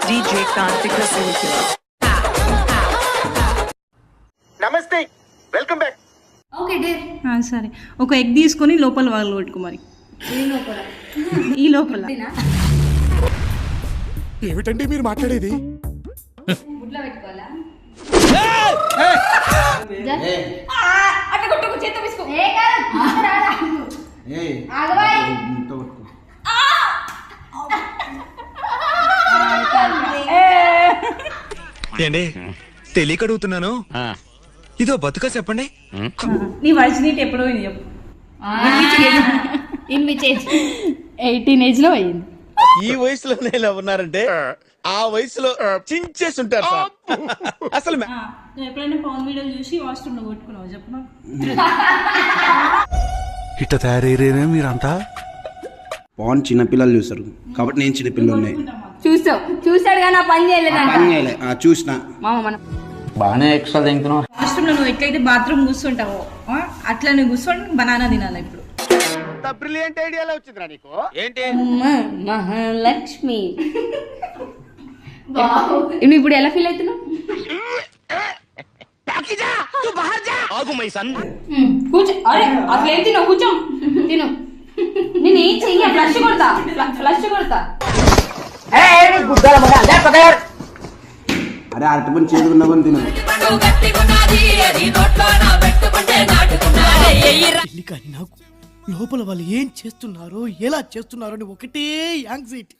DJ Kartika Silkila. నమస్తే, welcome back. Okay dare. సరే, ఒక ఎగ్ తీసుకొని లోపల వాళ్ళు కొట్టుకో మరి. ఈ లోపల ఏమిటండి మీరు మాట్లాడేది? గుడ్లో పెట్టుకోవాలా? అట్లా కొట్టుకు చేత తీసుకో. ఆగవాయ్. ఏండి తెలియక అడుగుతున్నాను, ఇదో బతుక చెప్పండి. నీ వయసు నీటి ఎప్పుడో అయింది చెప్పు. In which age? 18 ఏజ్ లో అయింది. ఈ వయసులోనే ఇలా ఉన్నారంటే ఆ వయసులో చించేసి ఉంటారు సార్. అసలు నువ్వు ఎప్పుడైనా పవన్ వీడియోలు చూసి వాష్రూమ్ లో కొట్టుకున్నావు చెప్పు. ఇట్ట తయారయ్యారే మీరంతా. పవన్ చిన్నపిల్లలు చూస్తారు కాబట్టి నేను చిన్నపిల్లలు చూసాడు కానీ పని చేయలేదు. చూసిన మామ మనం బాగానే ఎక్స్ట్రా తింటున్నావు. వాష్రూమ్ లో నువ్వు ఎట్లయితే బాత్రూమ్ కూర్చుంటావో అట్లా నువ్వు కూర్చొని బనానా తినాలి ఇప్పుడు. బ్రిలియంట్ ఐడియాలో వచ్చిందిరా నీకు. ఏంటి మహాలక్ష్మి. నువ్వు ఇప్పుడు ఎలా ఫీల్ అవుతున్నావు? కూర్చో. అరే అసలు ఏం తినవు, కూర్చో తిను. నేను ఏం చెయ్య, ఫ్లష్ కొడతా. అరే అరటిపని చేదుకున్నావని తిన. నాకు లోపల వాళ్ళు ఏం చేస్తున్నారో ఎలా చేస్తున్నారో అని ఒకటే యాంగ్జైటీ.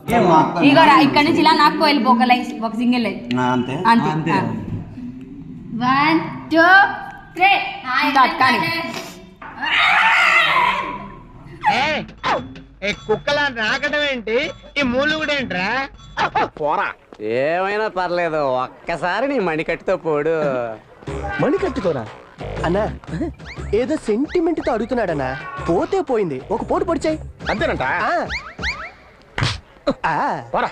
ఇక్కడ నుంచి ఇలా నాకు వెళ్ళిపో, ఒక సింగిల్ లైన్ అంతే. 1 2 3 కానీ కుక్కలా నాకడం ఏంటి? ఈ మూలు కూడా ఏంట్రా? పోరా. ఏమైనా పర్లేదు, ఒక్కసారి నీ మణికట్టుతో పోడు. మణికట్టుతోనా అన్నా? ఏదో సెంటిమెంట్ తో అడుగుతున్నాడన్నా. పోతే పోయింది, ఒక పోటు పొడిచాయి అంతేనంట. ఆ. పోరా.